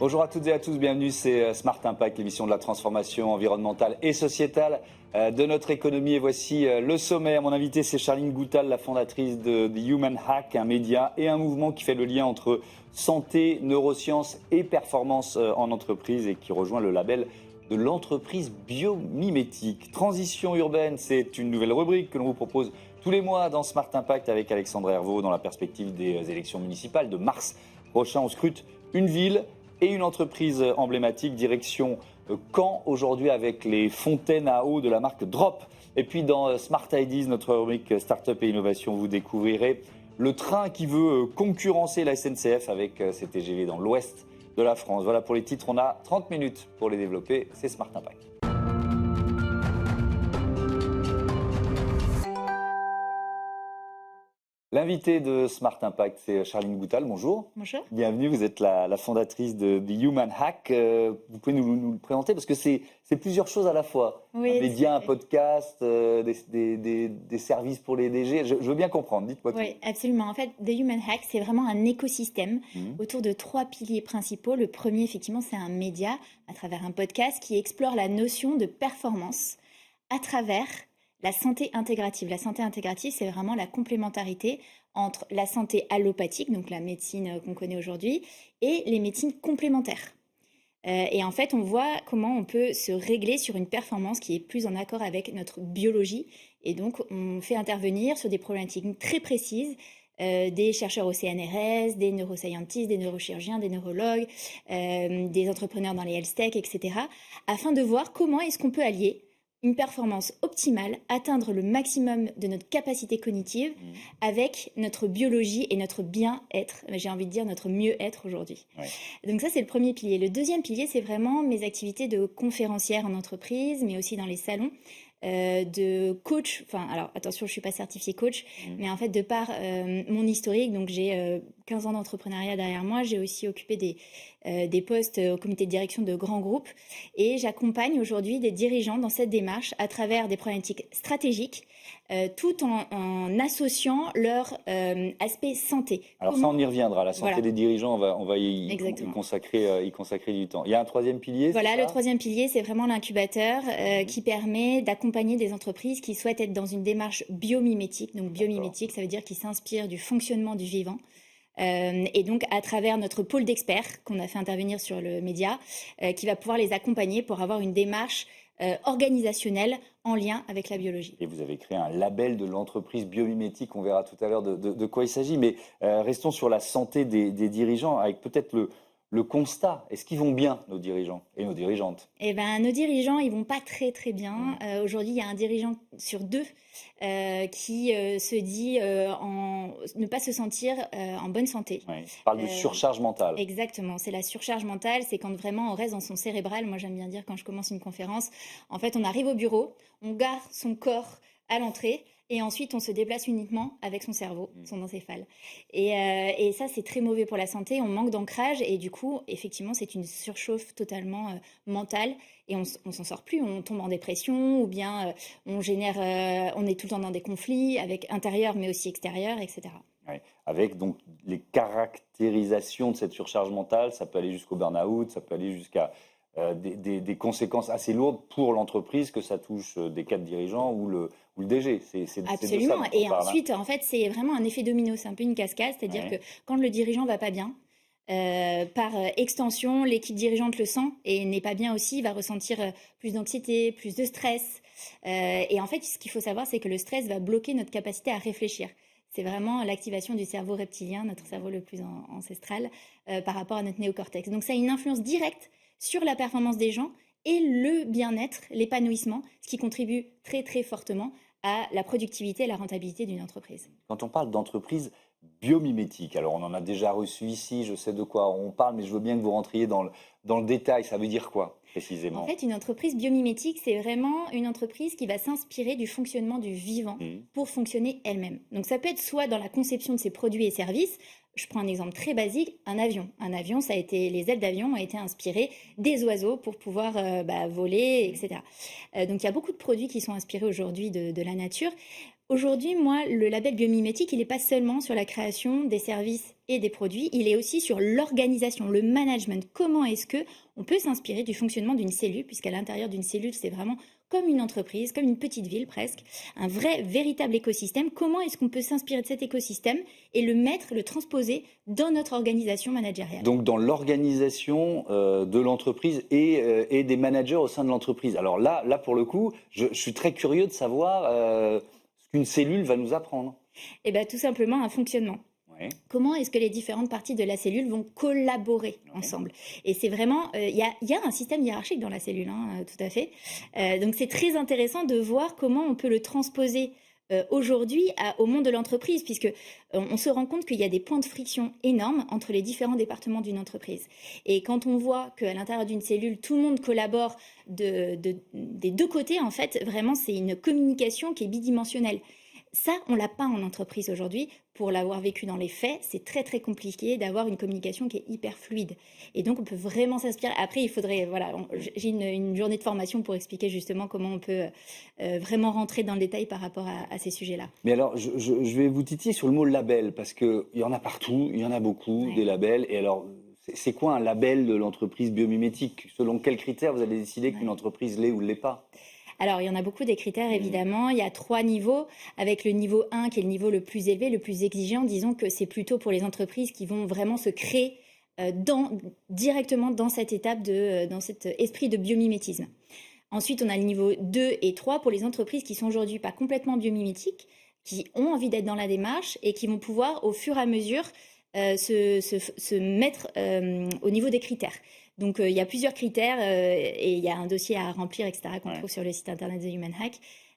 Bonjour à toutes et à tous, bienvenue, c'est Smart Impact, l'émission de la transformation environnementale et sociétale de notre économie. Et voici le sommaire. Mon invité, c'est Charline Goutal, la fondatrice de The Human Hack, un média et un mouvement qui fait le lien entre santé, neurosciences et performance en entreprise et qui rejoint le label de l'entreprise biomimétique. Transition urbaine, c'est une nouvelle rubrique que l'on vous propose tous les mois dans Smart Impact avec Alexandre Herveau dans la perspective des élections municipales de mars prochain. On scrute une ville et une entreprise emblématique, direction Caen aujourd'hui avec les fontaines à eau de la marque Drop. Et puis dans Smart Ideas, notre rubrique Startup et Innovation, vous découvrirez le train qui veut concurrencer la SNCF avec ses TGV dans l'ouest de la France. Voilà pour les titres, on a 30 minutes pour les développer, c'est Smart Impact. L'invité de Smart Impact, c'est Charline Goutal. Bonjour. Bonjour. Bienvenue, vous êtes la fondatrice de The Human Hack. Vous pouvez nous le présenter parce que c'est plusieurs choses à la fois. Oui, un média, un podcast, des services pour les DG. Je veux bien comprendre, dites-moi tout. Oui, absolument. En fait, The Human Hack, c'est vraiment un écosystème autour de 3 piliers principaux. Le premier, effectivement, c'est un média à travers un podcast qui explore la notion de performance à travers la santé intégrative. La santé intégrative, c'est vraiment la complémentarité entre la santé allopathique, donc la médecine qu'on connaît aujourd'hui, et les médecines complémentaires. Et en fait, on voit comment on peut se régler sur une performance qui est plus en accord avec notre biologie. Et donc, on fait intervenir sur des problématiques très précises des chercheurs au CNRS, des neuroscientistes, des neurochirurgiens, des neurologues, des entrepreneurs dans les health tech, etc., afin de voir comment est-ce qu'on peut allier une performance optimale, atteindre le maximum de notre capacité cognitive avec notre biologie et notre bien-être, j'ai envie de dire notre mieux-être aujourd'hui. Ouais. Donc ça, c'est le premier pilier. Le deuxième pilier, c'est vraiment mes activités de conférencière en entreprise, mais aussi dans les salons, de coach. Enfin, alors attention, je ne suis pas certifiée coach, mais en fait, de par mon historique, donc j'ai 15 ans d'entrepreneuriat derrière moi, j'ai aussi occupé des postes au comité de direction de grands groupes et j'accompagne aujourd'hui des dirigeants dans cette démarche à travers des problématiques stratégiques tout en associant leur aspect santé. Alors ça, on y reviendra. La santé des dirigeants, on va y consacrer du temps. Il y a un troisième pilier. Voilà, le troisième pilier, c'est vraiment l'incubateur qui permet d'accompagner des entreprises qui souhaitent être dans une démarche biomimétique. Donc biomimétique, ça veut dire qu'ils s'inspirent du fonctionnement du vivant. Et donc à travers notre pôle d'experts qu'on a fait intervenir sur le média, qui va pouvoir les accompagner pour avoir une démarche organisationnelle en lien avec la biologie. Et vous avez créé un label de l'entreprise biomimétique, on verra tout à l'heure de quoi il s'agit, mais restons sur la santé des dirigeants avec peut-être le constat. Est-ce qu'ils vont bien, nos dirigeants et nos dirigeantes ? Eh bien, nos dirigeants, ils vont pas très très bien. Aujourd'hui, il y a un dirigeant sur 2 qui se dit ne pas se sentir en bonne santé. Oui. On parle de surcharge mentale. Exactement, c'est la surcharge mentale, c'est quand vraiment on reste dans son cérébral. Moi, j'aime bien dire quand je commence une conférence, en fait, on arrive au bureau, on gare son corps à l'entrée, et ensuite, on se déplace uniquement avec son cerveau, son encéphale. Et ça, c'est très mauvais pour la santé. On manque d'ancrage et du coup, effectivement, c'est une surchauffe totalement mentale et on s'en sort plus. On tombe en dépression ou bien on est tout le temps dans des conflits avec intérieur mais aussi extérieur, etc. Oui. Avec donc les caractérisations de cette surcharge mentale, ça peut aller jusqu'au burn-out, ça peut aller jusqu'à des conséquences assez lourdes pour l'entreprise, que ça touche des cadres dirigeants ou le DG. Absolument. Et ensuite, en fait, c'est vraiment un effet domino. C'est un peu une cascade. C'est-à-dire que quand le dirigeant va pas bien, par extension, l'équipe dirigeante le sent et n'est pas bien aussi, va ressentir plus d'anxiété, plus de stress. Et en fait, ce qu'il faut savoir, c'est que le stress va bloquer notre capacité à réfléchir. C'est vraiment l'activation du cerveau reptilien, notre cerveau le plus ancestral, par rapport à notre néocortex. Donc, ça a une influence directe sur la performance des gens et le bien-être, l'épanouissement, ce qui contribue très très fortement à la productivité et la rentabilité d'une entreprise. Quand on parle d'entreprise biomimétique, alors on en a déjà reçu ici, je sais de quoi on parle, mais je veux bien que vous rentriez dans le détail. Ça veut dire quoi précisément ? En fait, une entreprise biomimétique, c'est vraiment une entreprise qui va s'inspirer du fonctionnement du vivant pour fonctionner elle-même. Donc ça peut être soit dans la conception de ses produits et services. Je prends un exemple très basique, un avion. Un avion, les ailes d'avion ont été inspirées des oiseaux pour pouvoir voler, etc. Donc il y a beaucoup de produits qui sont inspirés aujourd'hui de la nature. Aujourd'hui, moi, le label biomimétique, il n'est pas seulement sur la création des services et des produits, il est aussi sur l'organisation, le management. Comment est-ce que on peut s'inspirer du fonctionnement d'une cellule, puisqu'à l'intérieur d'une cellule, c'est vraiment comme une entreprise, comme une petite ville presque, un vrai, véritable écosystème. Comment est-ce qu'on peut s'inspirer de cet écosystème et le transposer dans notre organisation managériale? Donc dans l'organisation de l'entreprise et des managers au sein de l'entreprise. Alors là pour le coup, je suis très curieux de savoir ce qu'une cellule va nous apprendre. Eh bien, tout simplement un fonctionnement. Ouais. Comment est-ce que les différentes parties de la cellule vont collaborer ensemble? Et c'est vraiment, il y a un système hiérarchique dans la cellule, hein, tout à fait. Donc c'est très intéressant de voir comment on peut le transposer aujourd'hui au monde de l'entreprise, puisque on se rend compte qu'il y a des points de friction énormes entre les différents départements d'une entreprise. Et quand on voit qu'à l'intérieur d'une cellule, tout le monde collabore des deux côtés, en fait, vraiment, c'est une communication qui est bidimensionnelle. Ça, on l'a pas en entreprise aujourd'hui. Pour l'avoir vécu dans les faits, c'est très très compliqué d'avoir une communication qui est hyper fluide. Et donc, on peut vraiment s'inspirer. Après, il faudrait, voilà, j'ai une journée de formation pour expliquer justement comment on peut vraiment rentrer dans le détail par rapport à ces sujets-là. Mais alors, je vais vous titiller sur le mot label, parce qu'il y en a partout, il y en a beaucoup, Ouais. des labels. Et alors, c'est quoi un label de l'entreprise biomimétique? Selon quels critères vous allez décider qu'une Ouais. entreprise l'est ou ne l'est pas? Alors, il y en a beaucoup des critères, évidemment. Il y a 3 niveaux, avec le niveau 1 qui est le niveau le plus élevé, le plus exigeant. Disons que c'est plutôt pour les entreprises qui vont vraiment se créer directement dans cette étape, dans cet esprit de biomimétisme. Ensuite, on a le niveau 2 et 3 pour les entreprises qui sont aujourd'hui pas complètement biomimétiques, qui ont envie d'être dans la démarche et qui vont pouvoir, au fur et à mesure, se mettre au niveau des critères. Donc, il y a plusieurs critères et il y a un dossier à remplir, etc., qu'on trouve sur le site internet The Human Hack.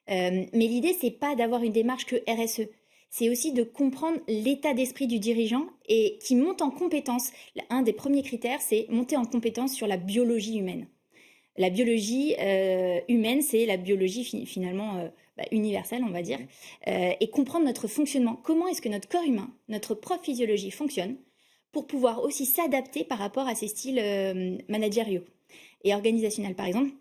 Mais l'idée, c'est pas d'avoir une démarche que RSE. C'est aussi de comprendre l'état d'esprit du dirigeant et qui monte en compétence. Un des premiers critères, c'est monter en compétence sur la biologie humaine. La biologie humaine, c'est la biologie finalement universelle, on va dire, et comprendre notre fonctionnement. Comment est-ce que notre corps humain, notre propre physiologie fonctionne pour pouvoir aussi s'adapter par rapport à ces styles managériaux et organisationnels. Par exemple,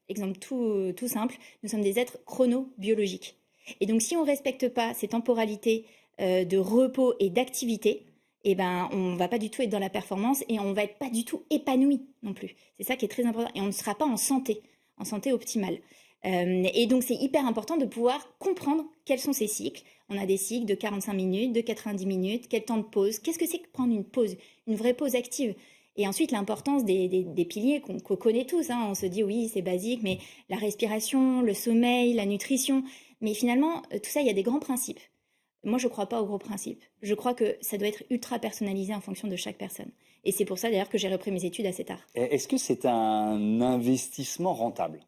exemple tout simple, nous sommes des êtres chronobiologiques. Et donc, si on ne respecte pas ces temporalités de repos et d'activité, eh ben, on ne va pas du tout être dans la performance et on ne va être pas du tout épanoui non plus. C'est ça qui est très important. Et on ne sera pas en santé optimale. Et donc, c'est hyper important de pouvoir comprendre quels sont ces cycles. On a des cycles de 45 minutes, de 90 minutes, quel temps de pause. Qu'est-ce que c'est que prendre une pause, une vraie pause active? Et ensuite, l'importance des piliers qu'on connaît tous. Hein. On se dit, oui, c'est basique, mais la respiration, le sommeil, la nutrition. Mais finalement, tout ça, il y a des grands principes. Moi, je ne crois pas aux gros principes. Je crois que ça doit être ultra personnalisé en fonction de chaque personne. Et c'est pour ça, d'ailleurs, que j'ai repris mes études assez tard. Est-ce que c'est un investissement rentable?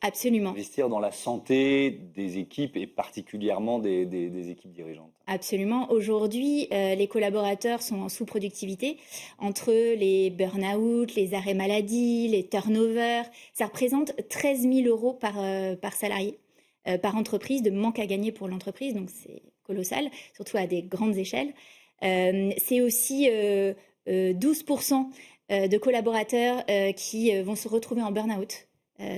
Absolument. Investir dans la santé des équipes et particulièrement des équipes dirigeantes. Absolument. Aujourd'hui, les collaborateurs sont en sous-productivité entre les burn-out, les arrêts maladie, les turnovers. Ça représente 13 000 euros par salarié, par entreprise, de manque à gagner pour l'entreprise. Donc, c'est colossal, surtout à des grandes échelles. C'est aussi 12% de collaborateurs qui vont se retrouver en burn-out.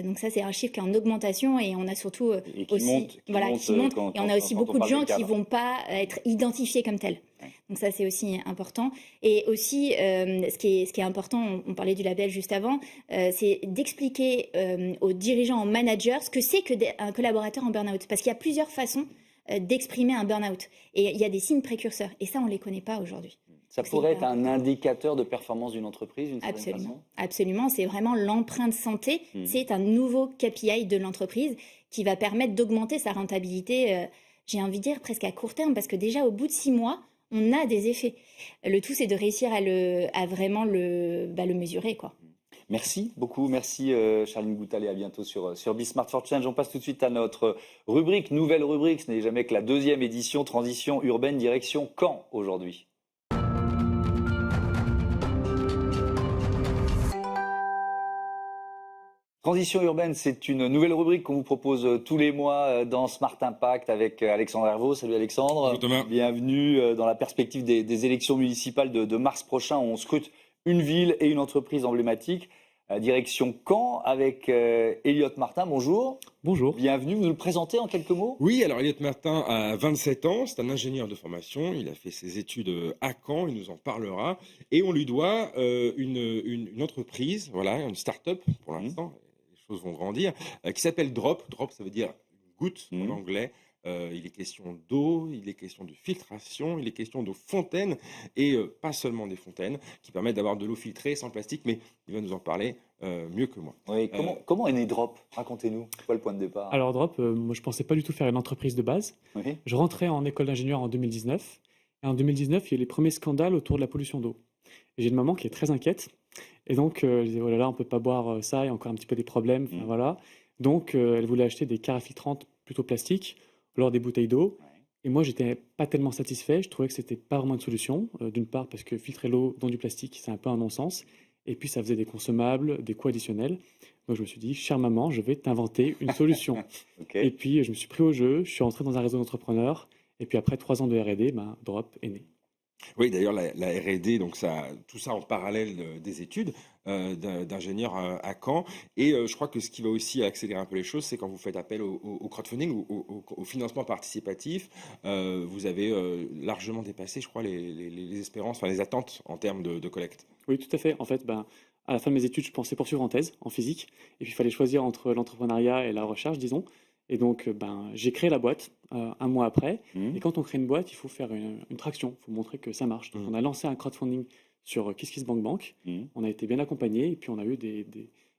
Donc ça, c'est un chiffre qui est en augmentation et on a surtout qui monte. Et on a aussi beaucoup de gens qui vont pas être identifiés comme tels. Ouais. Donc ça, c'est aussi important. Et aussi, ce qui est important, on parlait du label juste avant, c'est d'expliquer aux dirigeants, aux managers, ce que c'est qu'un collaborateur en burn-out. Parce qu'il y a plusieurs façons d'exprimer un burn-out. Et il y a des signes précurseurs. Et ça, on ne les connaît pas aujourd'hui. Ça pourrait être un indicateur de performance d'une entreprise, d'une certaine façon? Absolument, c'est vraiment l'empreinte santé. C'est un nouveau KPI de l'entreprise qui va permettre d'augmenter sa rentabilité, j'ai envie de dire presque à court terme, parce que déjà au bout de 6 mois, on a des effets. Le tout, c'est de réussir à vraiment le mesurer, quoi. Merci beaucoup, merci Charline Goutal et à bientôt sur Be Smart for Change. On passe tout de suite à notre rubrique, nouvelle rubrique, ce n'est jamais que la 2e édition, transition urbaine, direction Caen aujourd'hui. Transition urbaine, c'est une nouvelle rubrique qu'on vous propose tous les mois dans Smart Impact avec Alexandre Hervaux. Salut Alexandre. Bonjour Thomas. Bienvenue dans la perspective des élections municipales de mars prochain où on scrute une ville et une entreprise emblématique. direction Caen avec Elliot Martin. Bonjour. Bonjour. Bienvenue. Vous nous le présentez en quelques mots? Oui, alors Elliot Martin a 27 ans, c'est un ingénieur de formation, il a fait ses études à Caen, il nous en parlera, et on lui doit une entreprise, voilà, une start-up pour l'instant, les choses vont grandir, qui s'appelle Drop. Drop, ça veut dire goutte en anglais. Il est question d'eau, il est question de filtration, il est question d'eau fontaine, et pas seulement des fontaines, qui permettent d'avoir de l'eau filtrée sans plastique, mais il va nous en parler mieux que moi. Oui, comment est né Drop? Racontez-nous, c'est quoi le point de départ? Alors Drop, moi je pensais pas du tout faire une entreprise de base. Oui. Je rentrais en école d'ingénieur en 2019, et en 2019 il y a eu les premiers scandales autour de la pollution d'eau. Et j'ai une maman qui est très inquiète, et donc je disais, oh là là, on peut pas boire ça, il y a encore un petit peu des problèmes, enfin, voilà. Donc elle voulait acheter des carafes filtrantes plutôt plastiques, alors des bouteilles d'eau. Et moi, j'étais pas tellement satisfait. Je trouvais que c'était pas vraiment une solution. D'une part, parce que filtrer l'eau dans du plastique, c'est un peu un non-sens. Et puis, ça faisait des consommables, des coûts additionnels. Donc, je me suis dit, chère maman, je vais t'inventer une solution. Okay. Et puis, je me suis pris au jeu. Je suis entré dans un réseau d'entrepreneurs. Et puis, après 3 ans de R&D, Drop est né. Oui, d'ailleurs, la R&D, donc tout ça en parallèle des études d'ingénieur à Caen. Et je crois que ce qui va aussi accélérer un peu les choses, c'est quand vous faites appel au crowdfunding, au financement participatif, vous avez largement dépassé, je crois, les espérances, enfin les attentes en termes de collecte. Oui, tout à fait. En fait, à la fin de mes études, je pensais poursuivre en thèse, en physique. Et puis, il fallait choisir entre l'entrepreneuriat et la recherche, disons. Et donc, j'ai créé la boîte un mois après. Et quand on crée une boîte, il faut faire une traction. Il faut montrer que ça marche. Donc, on a lancé un crowdfunding sur KissKissBankBank. On a été bien accompagné et puis on a eu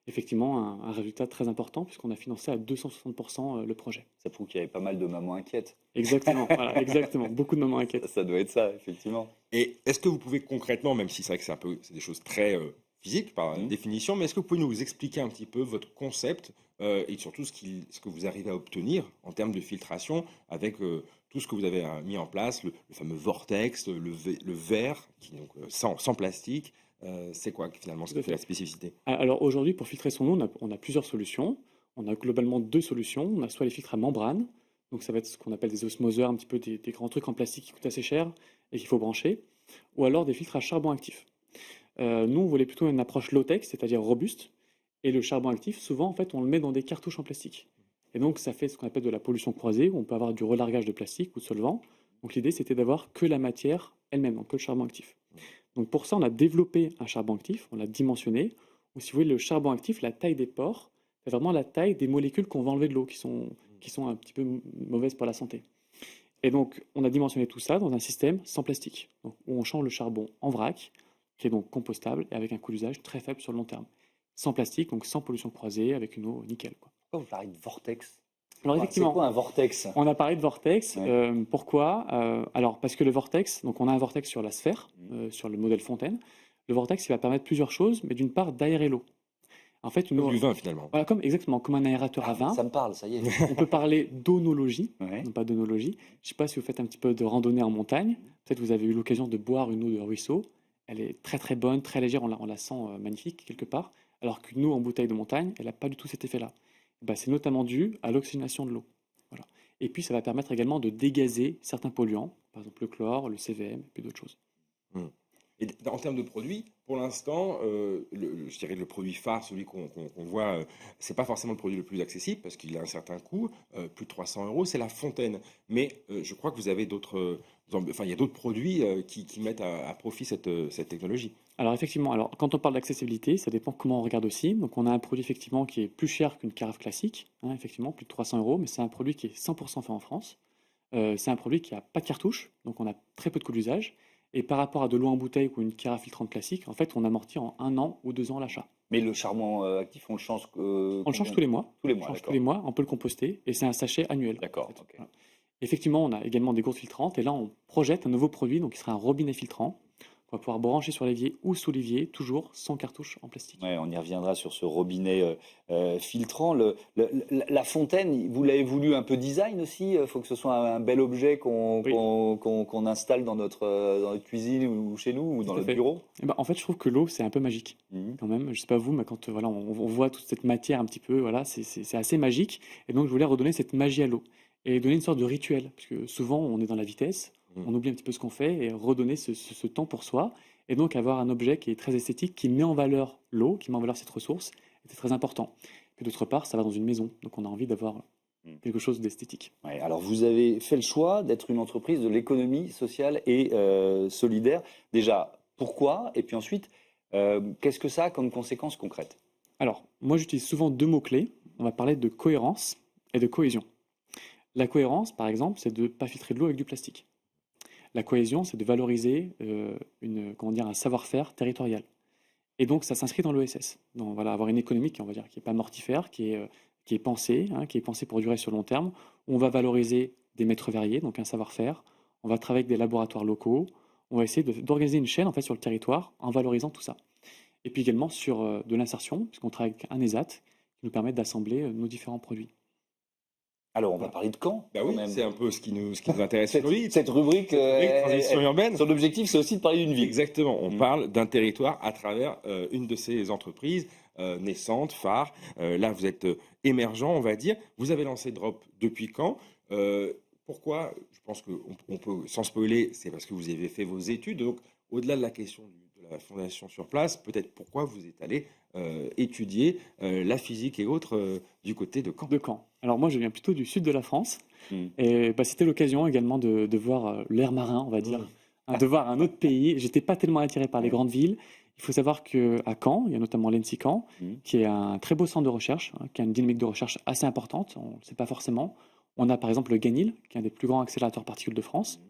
effectivement un résultat très important puisqu'on a financé à 260% le projet. Ça prouve qu'il y avait pas mal de mamans inquiètes. Exactement, voilà, exactement. Beaucoup de mamans inquiètes. Ça doit être ça, effectivement. Et est-ce que vous pouvez concrètement, même si c'est vrai que c'est des choses très physiques par définition, mais est-ce que vous pouvez nous expliquer un petit peu votre concept et surtout ce que vous arrivez à obtenir en termes de filtration avec tout ce que vous avez mis en place, le fameux vortex, le verre, qui donc sans plastique. C'est quoi finalement ce que fait la spécificité? Alors aujourd'hui, pour filtrer son eau, on a plusieurs solutions. On a globalement 2 solutions. On a soit les filtres à membrane, donc ça va être ce qu'on appelle des osmoseurs, un petit peu des grands trucs en plastique qui coûtent assez cher et qu'il faut brancher, ou alors des filtres à charbon actif. Nous, on voulait plutôt une approche low-tech, c'est-à-dire robuste. Et le charbon actif, souvent, en fait, on le met dans des cartouches en plastique. Et donc, ça fait ce qu'on appelle de la pollution croisée, où on peut avoir du relargage de plastique ou de solvant. Donc, l'idée, c'était d'avoir que la matière elle-même, donc que le charbon actif. Donc, pour ça, on a développé un charbon actif, on l'a dimensionné. Ou si vous voulez, le charbon actif, la taille des pores, c'est vraiment la taille des molécules qu'on va enlever de l'eau, qui sont un petit peu mauvaises pour la santé. Et donc, on a dimensionné tout ça dans un système sans plastique, donc, où on change le charbon en vrac, qui est donc compostable et avec un coût d'usage très faible sur le long terme. Sans plastique, donc sans pollution croisée, avec une eau nickel. Pourquoi vous parlez de vortex? Alors effectivement, c'est quoi un vortex? On a parlé de vortex. Ouais. Pourquoi? Alors parce que le vortex, donc on a un vortex sur la sphère, sur le modèle fontaine. Le vortex, il va permettre plusieurs choses, mais d'une part d'aérer l'eau. En fait, du vin finalement. Voilà, exactement, comme un aérateur à vin. Ça me parle, ça y est. On peut parler d'onologie, non pas d'onologie. Je ne sais pas si vous faites un petit peu de randonnée en montagne. Peut-être vous avez eu l'occasion de boire une eau de ruisseau. Elle est très très bonne, très légère, on la sent magnifique quelque part. Alors qu'une eau en bouteille de montagne, elle n'a pas du tout cet effet-là. C'est notamment dû à l'oxygénation de l'eau. Voilà. Et puis ça va permettre également de dégazer certains polluants, par exemple le chlore, le CVM, et puis d'autres choses. Et en termes de produits, pour l'instant, je dirais le produit phare, celui qu'on voit, c'est pas forcément le produit le plus accessible parce qu'il a un certain coût, plus de 300 €, c'est la fontaine. Mais je crois que vous avez il y a d'autres produits qui mettent à profit cette technologie. Alors effectivement, quand on parle d'accessibilité, ça dépend comment on regarde aussi. Donc on a un produit effectivement qui est plus cher qu'une carafe classique, effectivement, plus de 300 €, mais c'est un produit qui est 100% fait en France. C'est un produit qui n'a pas de cartouche, donc on a très peu de coûts d'usage. Et par rapport à de l'eau en bouteille ou une carafe filtrante classique, en fait, on amortit en 1 an ou 2 ans l'achat. Mais le charbon actif, on le change On le change tous les mois. Tous les mois, tous les mois, on peut le composter et c'est un sachet annuel. D'accord. En fait. Voilà. Effectivement, on a également des gourdes filtrantes et là, on projette un nouveau produit, donc qui sera un robinet filtrant. On va pouvoir brancher sur l'évier ou sous l'évier, toujours sans cartouche en plastique. Ouais, on y reviendra sur ce robinet filtrant. La fontaine, vous l'avez voulu un peu design aussi? Il faut que ce soit un bel objet qu'on installe dans notre cuisine ou chez nous ou dans notre bureau? En fait, je trouve que l'eau, c'est un peu magique quand même. Je ne sais pas vous, mais quand on voit toute cette matière un petit peu, c'est assez magique. Et donc, je voulais redonner cette magie à l'eau et donner une sorte de rituel. Parce que souvent, on est dans la vitesse. On oublie un petit peu ce qu'on fait et redonner ce temps pour soi. Et donc avoir un objet qui est très esthétique, qui met en valeur l'eau, qui met en valeur cette ressource, c'est très important. Puis d'autre part, ça va dans une maison, donc on a envie d'avoir quelque chose d'esthétique. Ouais, alors vous avez fait le choix d'être une entreprise de l'économie sociale et solidaire. Déjà, pourquoi? Et puis ensuite, qu'est-ce que ça a comme conséquences concrètes? Alors, moi j'utilise souvent deux mots-clés. On va parler de cohérence et de cohésion. La cohérence, par exemple, c'est de ne pas filtrer de l'eau avec du plastique. La cohésion, c'est de valoriser un savoir-faire territorial. Et donc, ça s'inscrit dans l'ESS. Donc, voilà, avoir une économie qui, on va dire, qui n'est pas mortifère, qui est pensée, qui est pensée pour durer sur le long terme. On va valoriser des maîtres verriers, donc un savoir-faire. On va travailler avec des laboratoires locaux. On va essayer d'organiser une chaîne en fait, sur le territoire en valorisant tout ça. Et puis également sur de l'insertion, puisqu'on travaille avec un ESAT qui nous permet d'assembler nos différents produits. Alors, on va parler de Caen. Bah quand oui, même. c'est un peu ce qui nous intéresse aujourd'hui. Cette rubrique, transition urbaine. son objectif, c'est aussi de parler d'une ville. Exactement, on parle d'un territoire à travers une de ces entreprises naissantes, phares. Là, vous êtes émergent, on va dire. Vous avez lancé Drop depuis quand? Pourquoi? Je pense qu'on peut, sans spoiler, c'est parce que vous avez fait vos études. Donc, au-delà de la question de la fondation sur place, peut-être pourquoi vous êtes allé étudier la physique et autres du côté de Caen. De Caen. Alors moi, je viens plutôt du sud de la France. Et c'était l'occasion également de voir l'air marin, on va dire, de voir un autre pays. J'étais pas tellement attiré par les grandes villes. Il faut savoir qu'à Caen, il y a notamment l'ENSI Caen, qui est un très beau centre de recherche, qui a une dynamique de recherche assez importante. On ne le sait pas forcément. On a par exemple le GANIL, qui est un des plus grands accélérateurs particules de France.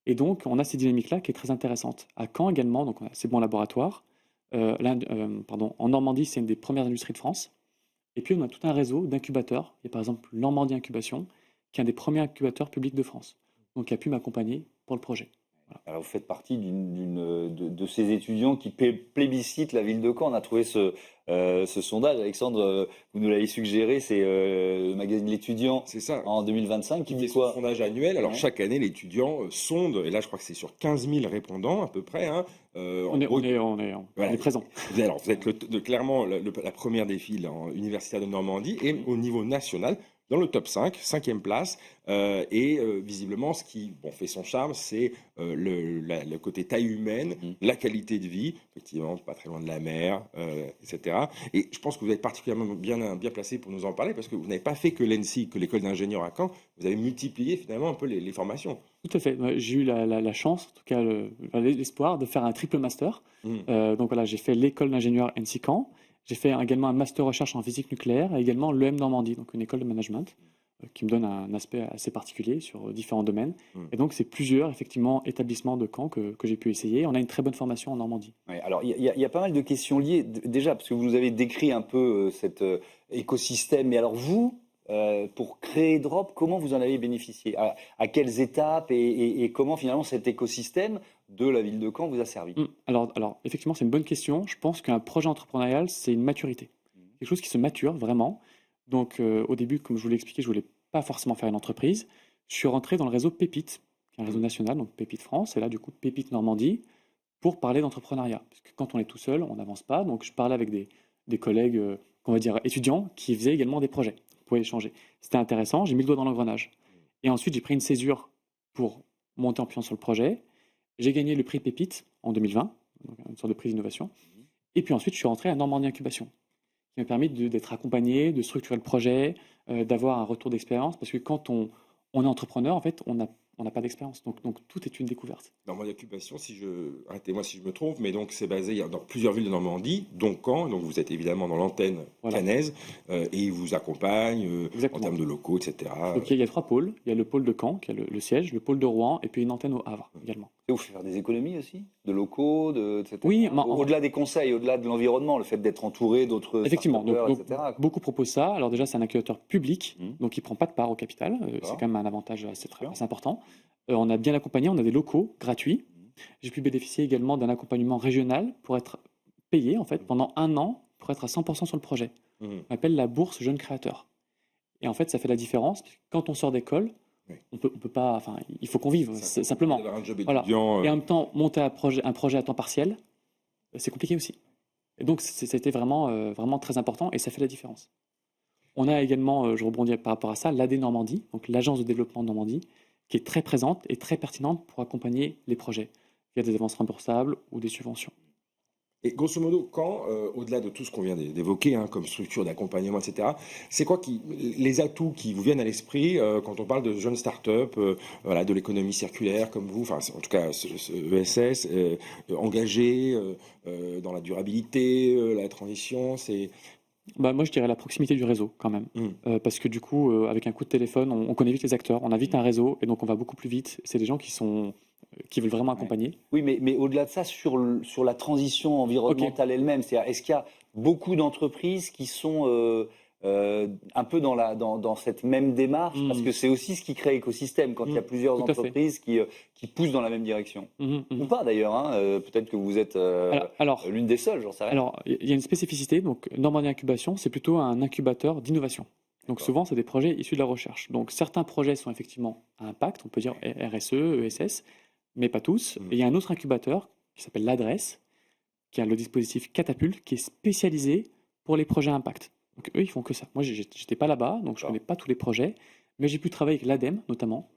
Et donc, on a cette dynamique-là qui est très intéressante. À Caen également, donc on a ces bons laboratoires. En Normandie, c'est une des premières industries de France. Et puis, on a tout un réseau d'incubateurs. Il y a par exemple Normandie Incubation, qui est un des premiers incubateurs publics de France, donc qui a pu m'accompagner pour le projet. Voilà. Alors, vous faites partie de ces étudiants qui plébiscitent la ville de Caen. On a trouvé ce sondage, Alexandre, vous nous l'avez suggéré, c'est le magazine L'Étudiant en 2025 qui fait quoi? Un sondage annuel. Alors, Ouais. chaque année, l'étudiant sonde, et là, je crois que c'est sur 15 000 répondants à peu près. Hein, On est présent. Alors, vous êtes clairement la première des files universitaire de Normandie et au niveau national, dans le top 5, 5e place. Visiblement, ce qui fait son charme, c'est le côté taille humaine, la qualité de vie, effectivement, pas très loin de la mer, etc. Et je pense que vous êtes particulièrement bien placé pour nous en parler parce que vous n'avez pas fait que l'ENSI, que l'école d'ingénieurs à Caen, vous avez multiplié finalement un peu les formations. Tout à fait. J'ai eu la chance, en tout cas l'espoir, de faire un triple master. Donc voilà, j'ai fait l'école d'ingénieurs ENSI Caen. J'ai fait également un master recherche en physique nucléaire et également l'EM Normandie, donc une école de management qui me donne un aspect assez particulier sur différents domaines. Et donc, c'est plusieurs, effectivement, établissements de Caen que j'ai pu essayer. On a une très bonne formation en Normandie. Ouais, alors, il y a pas mal de questions liées, déjà, parce que vous nous avez décrit un peu cet écosystème. Mais alors, vous, pour créer Drop, comment vous en avez bénéficié? À quelles étapes et comment, finalement, cet écosystème de la ville de Caen vous a servi? Alors, effectivement, c'est une bonne question. Je pense qu'un projet entrepreneurial, c'est une maturité. Quelque chose qui se mature, vraiment. Donc, au début, comme je vous l'ai expliqué, je ne voulais pas forcément faire une entreprise. Je suis rentré dans le réseau Pépite, qui est un réseau national, donc Pépite France, et là, du coup, Pépite Normandie, pour parler d'entrepreneuriat. Parce que quand on est tout seul, on n'avance pas. Donc, je parlais avec des collègues, qu'on va dire étudiants, qui faisaient également des projets. On pouvait échanger. C'était intéressant, j'ai mis le doigt dans l'engrenage. Et ensuite, j'ai pris une césure pour monter en puissance sur le projet. J'ai gagné le prix Pépite en 2020, donc une sorte de prix d'innovation. Et puis ensuite, je suis rentré à Normandie Incubation, qui m'a permis d'être accompagné, de structurer le projet, d'avoir un retour d'expérience. Parce que quand on est entrepreneur, en fait, on n'a pas d'expérience. Donc, tout est une découverte. Normandie Incubation, arrêtez-moi si je me trompe, mais donc c'est basé dans plusieurs villes de Normandie, dont Caen. Donc vous êtes évidemment dans l'antenne caennaise et ils vous accompagnent en termes de locaux, etc. Donc il y a 3 pôles. Il y a le pôle de Caen, qui est le siège, le pôle de Rouen, et puis une antenne au Havre également. Et vous faites faire des économies aussi? De locaux, etc. Oui, au-delà des conseils, au-delà de l'environnement, le fait d'être entouré d'autres effectivement, startupeurs, etc. Beaucoup proposent ça. Alors déjà, c'est un incubateur public, donc il ne prend pas de part au capital. C'est quand même un avantage assez important. On a bien accompagné, on a des locaux gratuits. J'ai pu bénéficier également d'un accompagnement régional pour être payé en fait pendant 1 an pour être à 100% sur le projet. On appelle la bourse jeune créateur. Et en fait, ça fait la différence. Quand on sort d'école, on peut pas. Enfin, il faut qu'on vive simplement. Un job Voilà. étudiant, Et en même temps, monter un projet à temps partiel, c'est compliqué aussi. Et donc, c'était vraiment très important et ça fait la différence. On a également, je rebondis par rapport à ça, l'AD Normandie, donc l'agence de développement de Normandie, qui est très présente et très pertinente pour accompagner les projets. via des avances remboursables ou des subventions. Et grosso modo, quand, au-delà de tout ce qu'on vient d'évoquer, hein, comme structure d'accompagnement, etc., c'est quoi les atouts qui vous viennent à l'esprit quand on parle de jeunes startups, voilà, de l'économie circulaire comme vous, enfin, en tout cas, ce ESS, engagés dans la durabilité, la transition, c'est... Bah, moi, je dirais la proximité du réseau quand même. Parce que du coup, avec un coup de téléphone, on connaît vite les acteurs, on a vite un réseau et donc on va beaucoup plus vite. C'est des gens qui veulent vraiment accompagner. Oui, mais au-delà de ça, sur la transition environnementale elle-même, c'est-à-dire, est-ce qu'il y a beaucoup d'entreprises qui sont un peu dans cette même démarche? Parce que c'est aussi ce qui crée écosystème, quand il y a plusieurs Tout à fait. entreprises qui poussent dans la même direction. Ou pas d'ailleurs, hein, peut-être que vous êtes Alors, l'une des seules, j'en sais rien. Alors, il y a une spécificité. Donc, Normandie Incubation, c'est plutôt un incubateur d'innovation. Donc, D'accord. souvent, c'est des projets issus de la recherche. Donc, certains projets sont effectivement à impact, on peut dire RSE, ESS, mais pas tous. Et il y a un autre incubateur qui s'appelle l'Adresse, qui a le dispositif Catapulte, qui est spécialisé pour les projets à impact. Donc, eux, ils font que ça. Moi, j'étais pas là-bas, donc je connais pas tous les projets, mais j'ai pu travailler avec l'ADEME, notamment,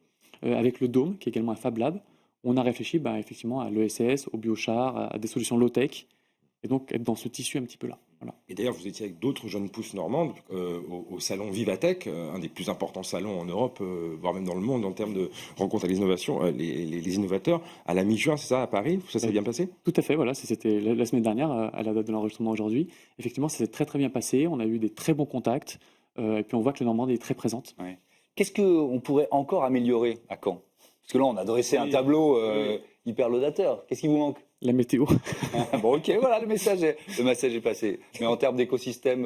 avec le Dôme, qui est également un Fab Lab. On a réfléchi effectivement à l'ESS, au biochar, à des solutions low-tech, et donc être dans ce tissu un petit peu là. Voilà. Et d'ailleurs, vous étiez avec d'autres jeunes pousses normandes au salon Vivatech, un des plus importants salons en Europe, voire même dans le monde en termes de rencontres avec l'innovation, les innovateurs, à la mi-juin, c'est ça, à Paris? Ça s'est bien passé? Tout à fait, voilà, c'était la semaine dernière, à la date de l'enregistrement aujourd'hui. Effectivement, ça s'est très très bien passé, on a eu des très bons contacts, et puis on voit que la Normandie est très présente. Ouais. Qu'est-ce qu'on pourrait encore améliorer à Caen? Parce que là, on a dressé un tableau hyper laudateur. Qu'est-ce qui vous manque? La météo. Bon, ok, voilà, le message est passé. Mais en termes d'écosystème,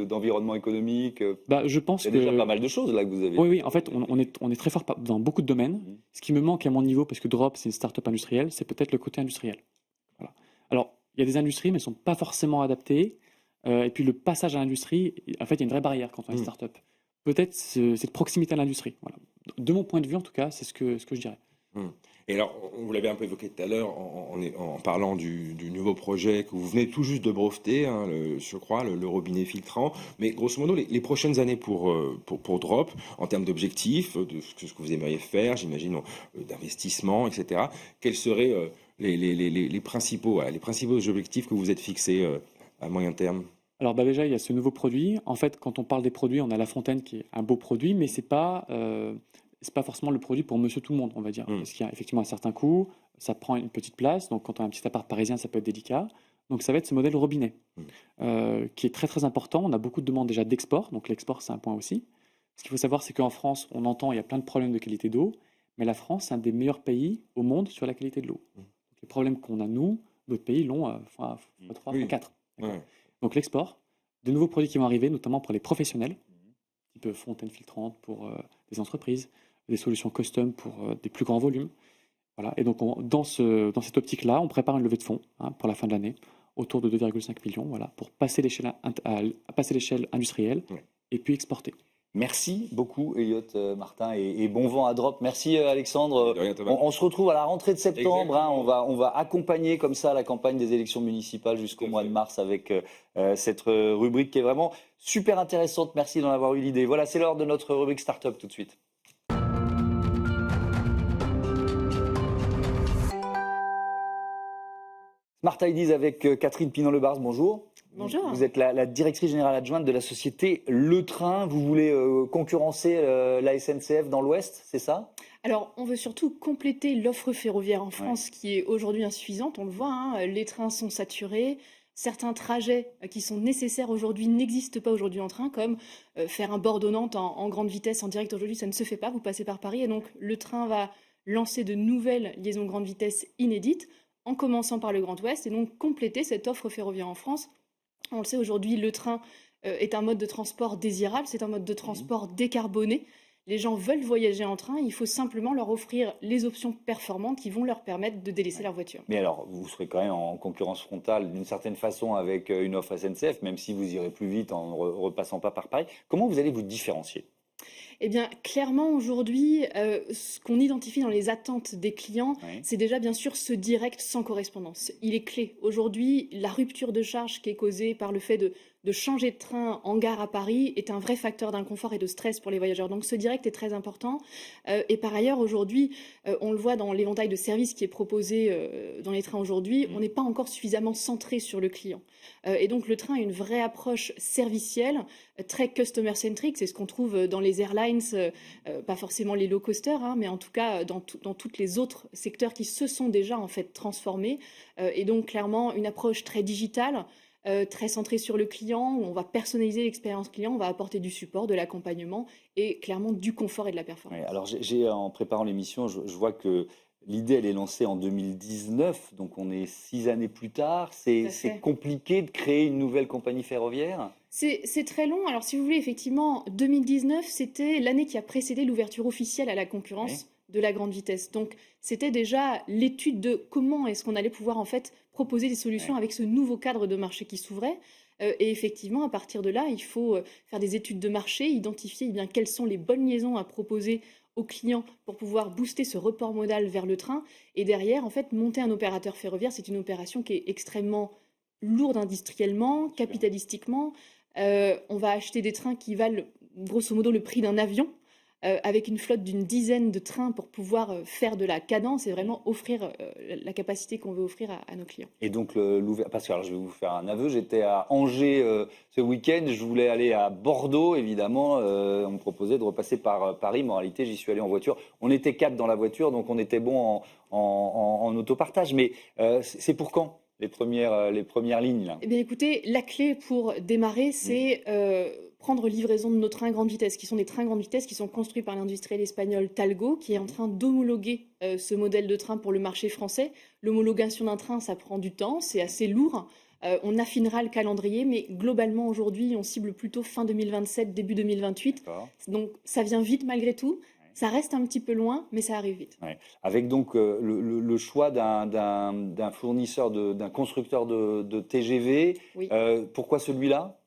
d'environnement économique, Je pense il y a déjà que... pas mal de choses là que vous avez. Oui, en fait, on est très fort dans beaucoup de domaines. Ce qui me manque à mon niveau, parce que Drop, c'est une start-up industrielle, c'est peut-être le côté industriel. Voilà. Alors, il y a des industries, mais elles ne sont pas forcément adaptées. Et puis, le passage à l'industrie, en fait, il y a une vraie barrière quand on est start-up. Peut-être cette proximité à l'industrie. Voilà. De mon point de vue, en tout cas, c'est ce que je dirais. Et alors, vous l'avez un peu évoqué tout à l'heure en parlant du nouveau projet que vous venez tout juste de breveter, hein, je crois, le robinet filtrant. Mais grosso modo, les prochaines années pour Drop, en termes d'objectifs, de ce que vous aimeriez faire, j'imagine, d'investissement, etc., quels seraient les principaux objectifs que vous êtes fixés à moyen terme? Alors déjà, il y a ce nouveau produit. En fait, quand on parle des produits, on a La Fontaine qui est un beau produit, mais c'est pas forcément le produit pour monsieur tout le monde, on va dire. Parce qu'il y a effectivement un certain coût, ça prend une petite place, donc quand on a un petit appart parisien, ça peut être délicat. Donc ça va être ce modèle robinet, qui est très très important. On a beaucoup de demandes déjà d'export, donc l'export c'est un point aussi. Ce qu'il faut savoir, c'est qu'en France, on entend il y a plein de problèmes de qualité d'eau, mais la France, c'est un des meilleurs pays au monde sur la qualité de l'eau. Donc, les problèmes qu'on a nous, d'autres pays l'ont à 3, à 4. Donc l'export, de nouveaux produits qui vont arriver, notamment pour les professionnels, type fontaine filtrante pour des entreprises, des solutions custom pour des plus grands volumes. Voilà. Et donc dans cette optique-là, on prépare une levée de fonds pour la fin de l'année, autour de 2,5 millions, voilà, pour passer l'échelle industrielle et puis exporter. Merci beaucoup, Elliot, Martin, et bon vent à Drop. Merci, Alexandre. Rien, on se retrouve à la rentrée de septembre. On va accompagner comme ça la campagne des élections municipales jusqu'au mois de mars avec cette rubrique qui est vraiment super intéressante. Merci d'en avoir eu l'idée. Voilà, c'est l'heure de notre rubrique Startup tout de suite. Smart Ideas avec Catherine Pinon-Lebars, bonjour. Bonjour. Vous êtes la directrice générale adjointe de la société Le Train. Vous voulez concurrencer la SNCF dans l'Ouest, c'est ça? Alors, on veut surtout compléter l'offre ferroviaire en France qui est aujourd'hui insuffisante. On le voit, les trains sont saturés. Certains trajets qui sont nécessaires aujourd'hui n'existent pas aujourd'hui en train, comme faire un Bordeaux-Nantes en grande vitesse en direct aujourd'hui, ça ne se fait pas. Vous passez par Paris et donc le train va lancer de nouvelles liaisons grande vitesse inédites en commençant par le Grand Ouest et donc compléter cette offre ferroviaire en France. On le sait aujourd'hui, le train est un mode de transport désirable, c'est un mode de transport décarboné. Les gens veulent voyager en train, il faut simplement leur offrir les options performantes qui vont leur permettre de délaisser leur voiture. Mais alors, vous serez quand même en concurrence frontale d'une certaine façon avec une offre SNCF, même si vous irez plus vite en ne repassant pas par Paris. Comment vous allez vous différencier? Eh bien, clairement, aujourd'hui, ce qu'on identifie dans les attentes des clients, c'est déjà bien sûr ce direct sans correspondance. Il est clé. Aujourd'hui, la rupture de charge qui est causée par le fait de de changer de train en gare à Paris est un vrai facteur d'inconfort et de stress pour les voyageurs. Donc ce direct est très important. Et par ailleurs, aujourd'hui, on le voit dans l'éventail de services qui est proposé dans les trains aujourd'hui, on n'est pas encore suffisamment centré sur le client. Et donc le train a une vraie approche servicielle, très customer-centric. C'est ce qu'on trouve dans les airlines, pas forcément les low-coasters, hein, mais en tout cas dans tous les autres secteurs qui se sont déjà en fait transformés. Et donc clairement une approche très digitale, très centrée sur le client, où on va personnaliser l'expérience client, on va apporter du support, de l'accompagnement et clairement du confort et de la performance. Ouais, alors, en préparant l'émission, je vois que l'idée, elle est lancée en 2019, donc on est 6 années plus tard. C'est compliqué de créer une nouvelle compagnie ferroviaire? C'est très long. Alors, si vous voulez, effectivement, 2019, c'était l'année qui a précédé l'ouverture officielle à la concurrence de la grande vitesse. Donc, c'était déjà l'étude de comment est-ce qu'on allait pouvoir, en fait, proposer des solutions avec ce nouveau cadre de marché qui s'ouvrait. Et effectivement, à partir de là, il faut faire des études de marché, identifier bien quelles sont les bonnes liaisons à proposer aux clients pour pouvoir booster ce report modal vers le train. Et derrière, en fait, monter un opérateur ferroviaire, c'est une opération qui est extrêmement lourde industriellement, capitalistiquement. On va acheter des trains qui valent grosso modo le prix d'un avion, avec une flotte d'une dizaine de trains pour pouvoir faire de la cadence et vraiment offrir la capacité qu'on veut offrir à nos clients. Et donc, parce que alors, je vais vous faire un aveu, j'étais à Angers ce week-end, je voulais aller à Bordeaux, évidemment, on me proposait de repasser par Paris, mais en réalité, j'y suis allé en voiture. On était 4 dans la voiture, donc on était bon en autopartage. Mais c'est pour quand les premières lignes là? Eh bien, écoutez, la clé pour démarrer, c'est prendre livraison de nos trains grande vitesse, qui sont des trains grande vitesse qui sont construits par l'industriel espagnol Talgo, qui est en train d'homologuer ce modèle de train pour le marché français. L'homologation d'un train, ça prend du temps, c'est assez lourd. On affinera le calendrier, mais globalement, aujourd'hui, on cible plutôt fin 2027, début 2028. Donc, ça vient vite malgré tout. Ça reste un petit peu loin, mais ça arrive vite. Ouais. Avec donc le choix d'un fournisseur, d'un constructeur de TGV. Oui. Pourquoi celui-là?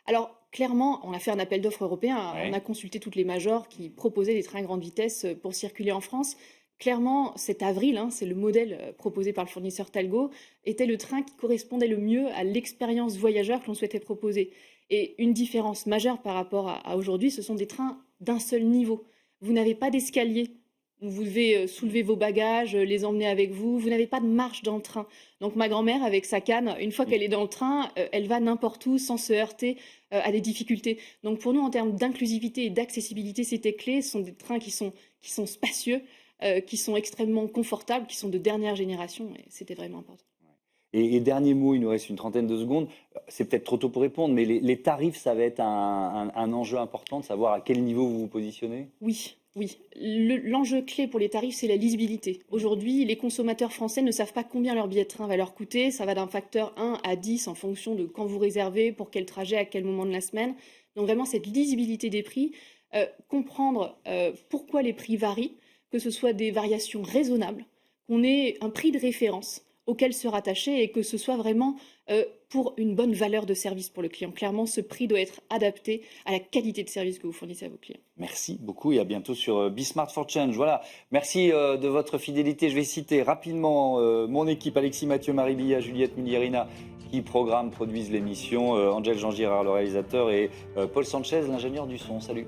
Alors, clairement, on a fait un appel d'offres européen. On a consulté toutes les majors qui proposaient des trains grande vitesse pour circuler en France. Clairement, cet avril, c'est le modèle proposé par le fournisseur Talgo, était le train qui correspondait le mieux à l'expérience voyageur que l'on souhaitait proposer. Et une différence majeure par rapport à aujourd'hui, ce sont des trains d'un seul niveau. Vous n'avez pas d'escalier. Vous devez soulever vos bagages, les emmener avec vous. Vous n'avez pas de marche dans le train. Donc ma grand-mère, avec sa canne, une fois qu'elle est dans le train, elle va n'importe où sans se heurter à des difficultés. Donc pour nous, en termes d'inclusivité et d'accessibilité, c'était clé. Ce sont des trains qui sont spacieux, qui sont extrêmement confortables, qui sont de dernière génération. Et c'était vraiment important. Et dernier mot, il nous reste une trentaine de secondes. C'est peut-être trop tôt pour répondre, mais les tarifs, ça va être un enjeu important de savoir à quel niveau vous vous positionnez? Oui. L'enjeu clé pour les tarifs, c'est la lisibilité. Aujourd'hui, les consommateurs français ne savent pas combien leur billet de train va leur coûter. Ça va d'un facteur 1 à 10 en fonction de quand vous réservez, pour quel trajet, à quel moment de la semaine. Donc vraiment, cette lisibilité des prix, comprendre pourquoi les prix varient, que ce soit des variations raisonnables, qu'on ait un prix de référence auquel se rattacher et que ce soit vraiment pour une bonne valeur de service pour le client. Clairement, ce prix doit être adapté à la qualité de service que vous fournissez à vos clients. Merci beaucoup et à bientôt sur Be Smart for Change. Voilà, merci de votre fidélité. Je vais citer rapidement mon équipe, Alexis Mathieu, Marie Billa, Juliette Mulierina, qui produisent l'émission, Angèle Jean-Girard, le réalisateur, et Paul Sanchez, l'ingénieur du son. Salut.